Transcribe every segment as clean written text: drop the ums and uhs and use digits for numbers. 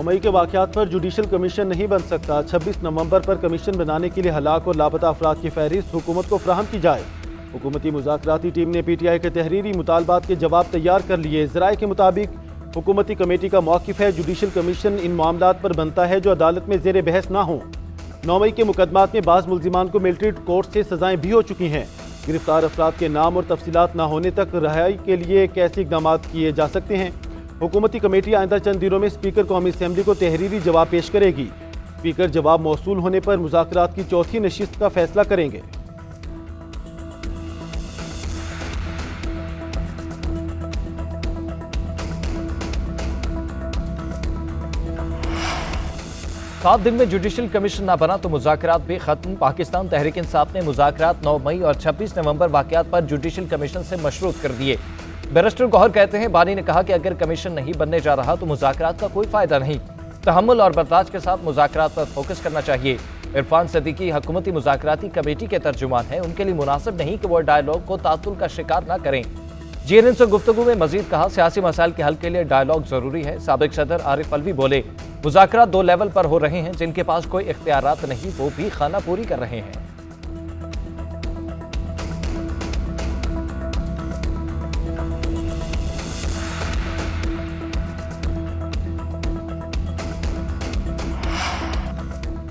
9 मई के वाक़यात पर judicial commission नहीं बन सकता। 26 नवंबर पर कमीशन बनाने के लिए हलाक और लापता अफराद की फहरिस्त हुकूमत को फराहम की जाए। हुकूमती मुज़ाकराती टीम ने PTI के तहरीरी मुतालबात के जवाब तैयार कर लिए। ज़राए के मुताबिक हुकूमती कमेटी का मौक़िफ़ है, जुडिशल कमीशन इन मामलात पर बनता है जो अदालत में ज़ेर बहस ना हो। 9 मई के मुकदमात में बाज़ मुल्ज़िमान को मिलिट्री कोर्ट से सज़ाएँ भी हो चुकी हैं। गिरफ्तार अफराद के नाम और तफसीलात ना होने तक रिहाई के लिए कैसे इक़दाम किए जा सकते हैं। हुकूमती कमेटी आइंदा चंद दिनों में स्पीकर कौमी असम्बली को तहरीरी जवाब पेश करेगी। स्पीकर जवाब मौसूल होने पर मुज़ाकरात की चौथी नशिस्त का फैसला करेंगे। सात दिन में जुडिशल कमीशन ना बना तो मुज़ाकरात भी खत्म। पाकिस्तान तहरीक इंसाफ ने मुज़ाकरात 9 मई और 26 नवंबर वाक़यात पर जुडिशल कमीशन से मशरूत कर दिए। बैरिस्टर गौहर कहते हैं, बानी ने कहा कि अगर कमीशन नहीं बनने जा रहा तो मुज़ाकरात का कोई फायदा नहीं। तहम्मुल और बर्दाश्त के साथ मुज़ाकरात पर फोकस करना चाहिए। इरफान सदीकी हुकूमती मुज़ाकराती कमेटी के तर्जुमान हैं, उनके लिए मुनासिब नहीं कि वो डायलॉग को तातुल का शिकार न करें। GNN से गुफ्तगू में मजीद कहा, सियासी मसाइल के हल के लिए डायलॉग जरूरी है। साबिक सदर आरिफ अलवी बोले, मुज़ाकरात 2 लेवल पर हो रहे हैं, जिनके पास कोई इख्तियारात नहीं वो भी खाना पूरी कर रहे हैं।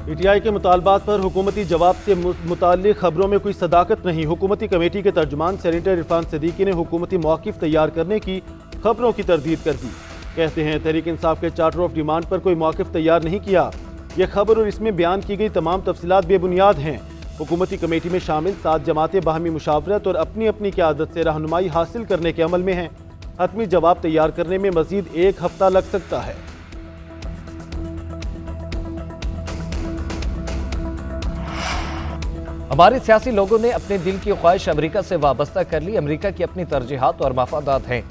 PTI के मुतालबात पर हुकूमती जवाब से मुताल्लिक़ खबरों में कोई सदाकत नहीं। हुकूमती कमेटी के तर्जुमान सेनेटर इरफान सदीकी ने हुकूमती मौक़िफ़ तैयार करने की खबरों की तरदीद कर दी। कहते हैं, तहरीक इंसाफ के चार्टर ऑफ डिमांड पर कोई मौक़िफ़ तैयार नहीं किया। यह खबर और इसमें बयान की गई तमाम तफसीलात बेबुनियाद हैं। हुकूमती कमेटी में शामिल 7 जमातें बाहमी मुशावरत और अपनी अपनी क़यादत से रहनुमाई हासिल करने के अमल में हैं। हतमी जवाब तैयार करने में मज़ीद 1 हफ्ता लग सकता है। हमारे सियासी लोगों ने अपने दिल की ख्वाहिश अमेरिका से वाबस्ता कर ली। अमेरिका की अपनी तरजीहात और मफादात हैं।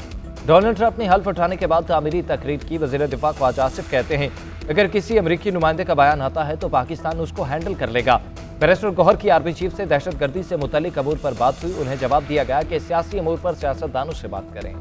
डोनाल्ड ट्रंप ने हल्फ उठाने के बाद तामीरी तकरीर की। वज़ीर दिफा ख्वाजा आसिफ कहते हैं, अगर किसी अमेरिकी नुमाइंदे का बयान आता है तो पाकिस्तान उसको हैंडल कर लेगा। बैरिस्टर गौहर की आर्मी चीफ से दहशतगर्दी से मुतल्लिक अमूर पर बात हुई। उन्हें जवाब दिया गया कि सियासी अमूर पर सियासतदानों से बात करें।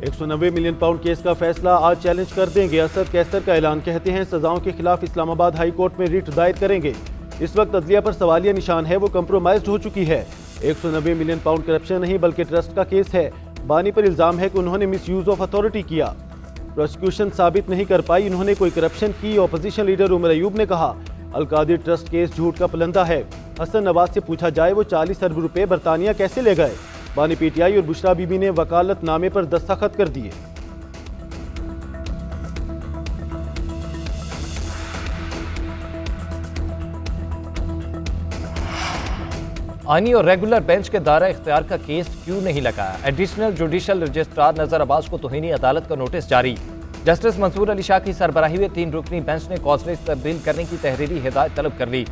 £190 मिलियन केस का फैसला आज चैलेंज कर देंगे। असद कैसर का ऐलान। कहते हैं, सजाओं के खिलाफ इस्लामाबाद हाई कोर्ट में रिट दायर करेंगे। इस वक्त अदलिया पर सवालिया निशान है, वो कंप्रोमाइज्ड हो चुकी है। £190 मिलियन करप्शन नहीं बल्कि ट्रस्ट का केस है। बानी पर इल्जाम है कि उन्होंने मिस यूज ऑफ अथॉरिटी किया। प्रोसिक्यूशन साबित नहीं कर पाई उन्होंने कोई करप्शन की। अपोजिशन लीडर उमर अयूब ने कहा, अलकादिर ट्रस्ट केस झूठ का पलंदा है। हसन नवाज से पूछा जाए वो 40 अरब रुपए बरतानिया कैसे ले गए। बानी PTI और बुशरा बीबी ने वकालतनामे पर दस्तखत कर दिए। आईनी और रेगुलर बेंच के दायरा इख्तियार का केस क्यों नहीं लगाया। एडिशनल जुडिशल रजिस्ट्रार नजर अब्बास को तौहीनी अदालत का नोटिस जारी। जस्टिस मंसूर अली शाह की सरबराही में 3 रुकनी बेंच ने कॉज तब्दील करने की तहरीरी हिदायत तलब कर ली।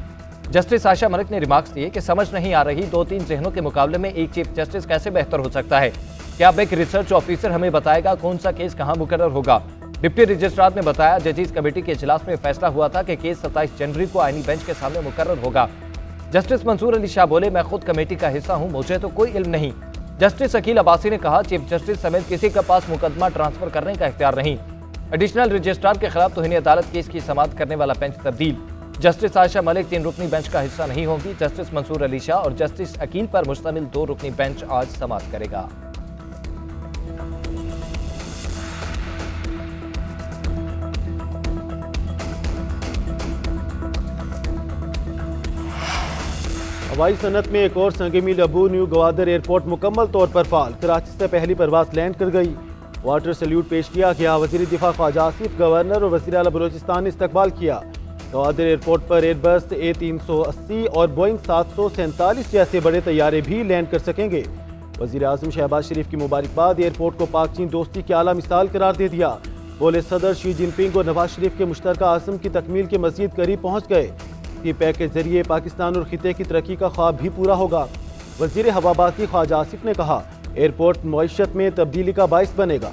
जस्टिस आयशा मलिक ने रिमार्क्स दिए कि समझ नहीं आ रही 2-3 जहनों के मुकाबले में एक चीफ जस्टिस कैसे बेहतर हो सकता है। क्या अब एक रिसर्च ऑफिसर हमें बताएगा कौन सा केस कहां मुकर्रर होगा। डिप्टी रजिस्ट्रार ने बताया, जजीज कमेटी के इजलास में फैसला हुआ था कि केस 27 जनवरी को आईनी बेंच के सामने मुकर्रर होगा। जस्टिस मंसूर अली शाह बोले, मैं खुद कमेटी का हिस्सा हूं, मुझे तो कोई इल्म नहीं। जस्टिस अकील अब्बासी ने कहा, चीफ जस्टिस समेत किसी के पास मुकदमा ट्रांसफर करने का इख्तियार नहीं। एडिशनल रजिस्ट्रार के खिलाफ तौहीनी अदालत केस की समाअत करने वाला बेंच तब्दील। जस्टिस आयशा मलिक 3 रुकनी बेंच का हिस्सा नहीं होंगी। जस्टिस मंसूर अली शाह और जस्टिस अकील पर मुश्तमिल 2 रुकनी बेंच आज समाअत करेगा। हवाई सनत में एक और संगमील अबू न्यू गवादर एयरपोर्ट मुकम्मल तौर पर फाल। कराची से पहली परवाज लैंड कर गई। वाटर सल्यूट पेश किया गया। वज़ीर दिफा ख्वाजा आसिफ, गवर्नर और वज़ीर आला बलोचिस्तान ने इस्तकबाल किया। गवादर एयरपोर्ट पर एयरबस A380 और बोइंग 747 जैसे बड़े तैयारे भी लैंड कर सकेंगे। वज़ीर आज़म शहबाज शरीफ की मुबारकबाद। एयरपोर्ट को पाक चीन दोस्ती की आला मिसाल करार दे दिया। बोले, सदर शी जिनपिंग और नवाज शरीफ के मुश्तरका आज़म की तकमील के मज़ीद करीब पहुँच गए। ये पैक के जरिए पाकिस्तान और खिते की तरक्की का ख्वाब भी पूरा होगा। वज़ीर हवाबाजी ख्वाजा आसिफ ने कहा, एयरपोर्ट मईशत में तब्दीली का बाइस बनेगा।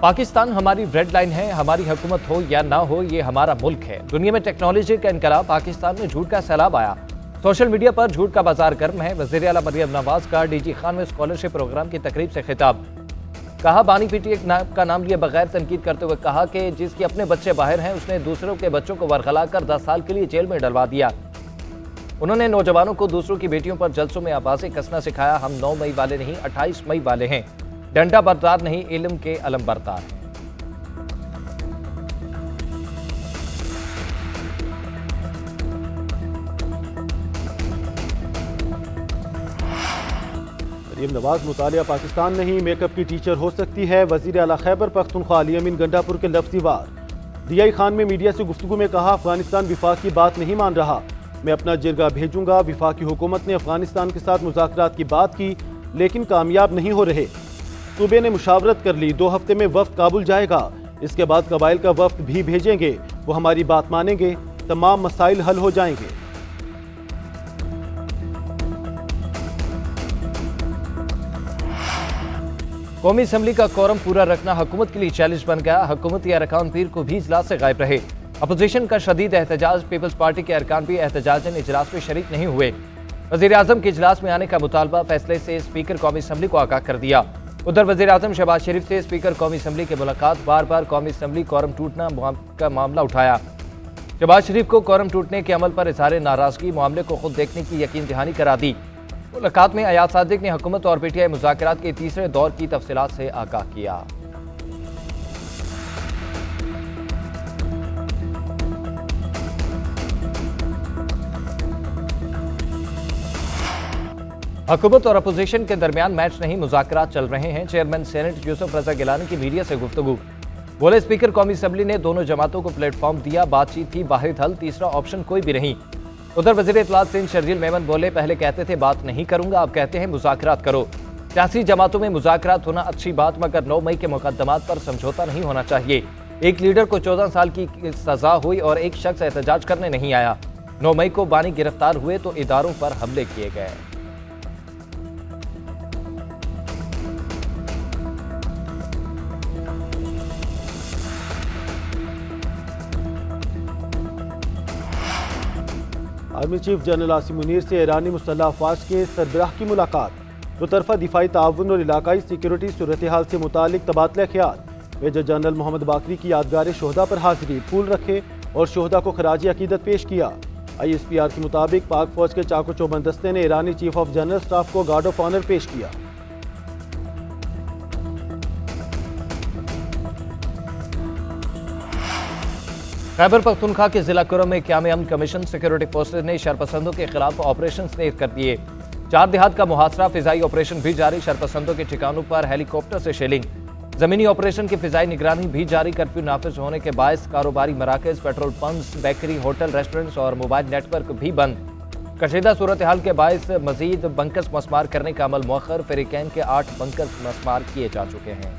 पाकिस्तान हमारी रेड लाइन है, हमारी हुकूमत हो या ना हो, ये हमारा मुल्क है। दुनिया में टेक्नोलॉजी का इनकलाब, पाकिस्तान में झूठ का सैलाब आया। सोशल मीडिया पर झूठ का बाजार गर्म है। वज़ीर आला मरियम नवाज का डीजी खान में स्कॉलरशिप प्रोग्राम की तकरीब से खिताब। कहा, बानी पीटी का नाम लिए बगैर तनकीद करते हुए कहा कि जिसके अपने बच्चे बाहर हैं उसने दूसरों के बच्चों को वरगला कर 10 साल के लिए जेल में डलवा दिया। उन्होंने नौजवानों को दूसरों की बेटियों पर जलसों में आवाज़ें कसना सिखाया। हम 9 मई वाले नहीं, 28 मई वाले हैं। डंडा बरदार नहीं, इल्म के अलम बरदार हैं। मरियम नवाज मुतालिया पाकिस्तान नहीं, मेकअप की टीचर हो सकती है। वज़ीर आला खैबर पख्तूनख्वा अली अमीन गंडापुर के लफ्ज़ी वार। डीआई खान में मीडिया से गुफ्तगू में कहा, अफगानिस्तान विफाक की बात नहीं मान रहा, मैं अपना जिरगा भेजूंगा। विफाकी हुकूमत ने अफगानिस्तान के साथ मुज़ाकरात की बात की लेकिन कामयाब नहीं हो रहे। सूबे ने मुशावरत कर ली, 2 हफ्ते में वफ्द काबुल जाएगा, इसके बाद कबाइल का वफ्द भी भेजेंगे, वो हमारी बात मानेंगे, तमाम मसाइल हल हो जाएंगे। कौमी असम्बली का कोरम पूरा रखना हुकूमत के लिए चैलेंज बन गया। हुकूमती अरकान पीर को भी इजलास से गायब रहे। अपोजिशन का शदीद एहतजाज, पीपल्स पार्टी के अरकान भी एहतजाजन इजलास में शरीक नहीं हुए। वज़ीर आज़म के इजलास में आने का मुतालबा, फैसले से स्पीकर कौमी असम्बली को आगाह कर दिया। उधर वज़ीर आज़म शहबाज शरीफ से स्पीकर कौमी असम्बली की मुलाकात, बार बार कौमी असम्बली कोरम टूटना का मामला उठाया। शहबाज शरीफ को कोरम टूटने के अमल पर इजहार नाराजगी, मामले को खुद देखने की यकीन दहानी करा दी। मुलाकात में अयाज सादिक ने हुकूमत और पीटीआई मुज़ाकरात के तीसरे दौर की तफसीलात से आगाह किया। हुकूमत और अपोजिशन के दरमियान मैच नहीं, मुज़ाकरात चल रहे हैं। चेयरमैन सेनेट यूसुफ रजा गिलानी की मीडिया से गुफ्तगू। बोले, स्पीकर कौमी असम्बली ने दोनों जमातों को प्लेटफॉर्म दिया, बातचीत थी, वाहिद हल, तीसरा ऑप्शन कोई भी नहीं। उधर वज़ीर इत्तलात सिंध शर्जील मेमन बोले, पहले कहते थे बात नहीं करूंगा, अब कहते हैं मुज़ाकरात करो। सियासी जमातों में मुज़ाकरात होना अच्छी बात, मगर 9 मई के मुकदमात पर समझौता नहीं होना चाहिए। एक लीडर को 14 साल की सजा हुई और एक शख्स एहतजाज करने नहीं आया। 9 मई को बानी गिरफ्तार हुए तो इदारों पर हमले किए गए। Army chief general Asim Munir से ईरानी मुसल्लह अफवाज के सरबराह की मुलाकात। दो तरफा दिफाई ताउन और इलाकाई सिक्योरिटी सूरत हाल से मुतालिक तबादला ख्याल। मेजर जनरल मोहम्मद बाकरी की यादगार शोहदा पर हाजिरी, फूल रखे और शोहदा को खराज अकीदत पेश किया। ISPR के मुताबिक पाक फौज के चाको चौबंद दस्ते ने ईरानी चीफ ऑफ जनरल स्टाफ को गार्ड ऑफ ऑनर पेश किया। खैबर पख्तूनख्वा के जिला कुरम में क़याम अमन कमीशन सिक्योरिटी फोर्सेज ने शरपसंदों के खिलाफ ऑपरेशन तेज कर दिए। 4 देहात का मुहासरा, फिजाई ऑपरेशन भी जारी। शरपसंदों के ठिकानों पर हेलीकॉप्टर से शेलिंग, जमीनी ऑपरेशन की फिजाई निगरानी भी जारी। कर्फ्यू नाफिज होने के बायस कारोबारी मराकज, petrol pumps, bakery, hotel, restaurants और मोबाइल नेटवर्क भी बंद। कशीदा सूरत हाल के बायस मजीद बंकर्स मस्मार करने का अमल मौखर। फेरिकैन के 8 बंकर्स मस्मार किए जा चुके हैं।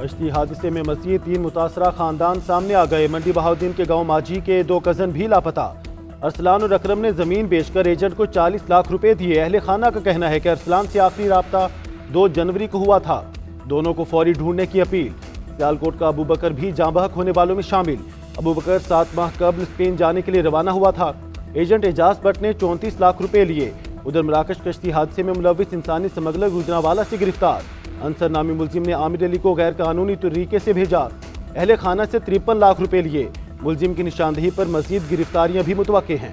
कश्ती हादसे में मज़ीद 3 मुतासरा खानदान सामने आ गए। मंडी बहाउद्दीन के गांव माजी के 2 कज़न भी लापता। अरसलान और अकरम ने ज़मीन बेचकर एजेंट को 40 लाख रुपए दिए। अहले खाना का कहना है कि अरसलान से आखिरी राब्ता 2 जनवरी को हुआ था। दोनों को फौरी ढूंढने की अपील। सियालकोट का अबू बकर भी जाँ बहक होने वालों में शामिल। अबू बकर 7 माह कबल स्पेन जाने के लिए रवाना हुआ था। एजेंट एजाज भट्ट ने 34 लाख रुपए लिए। उधर मराकश कश्ती हादसे में मुलविस इंसानी स्मगलर गुजरांवाला से गिरफ्तार। अंसर नामी मुलजिम ने आमिर अली को गैर कानूनी तरीके से भेजा। अहले खाना से 53 लाख रुपए लिए। मुलजिम की निशानदेही पर मजीद गिरफ्तारियां भी मुतवक्के हैं।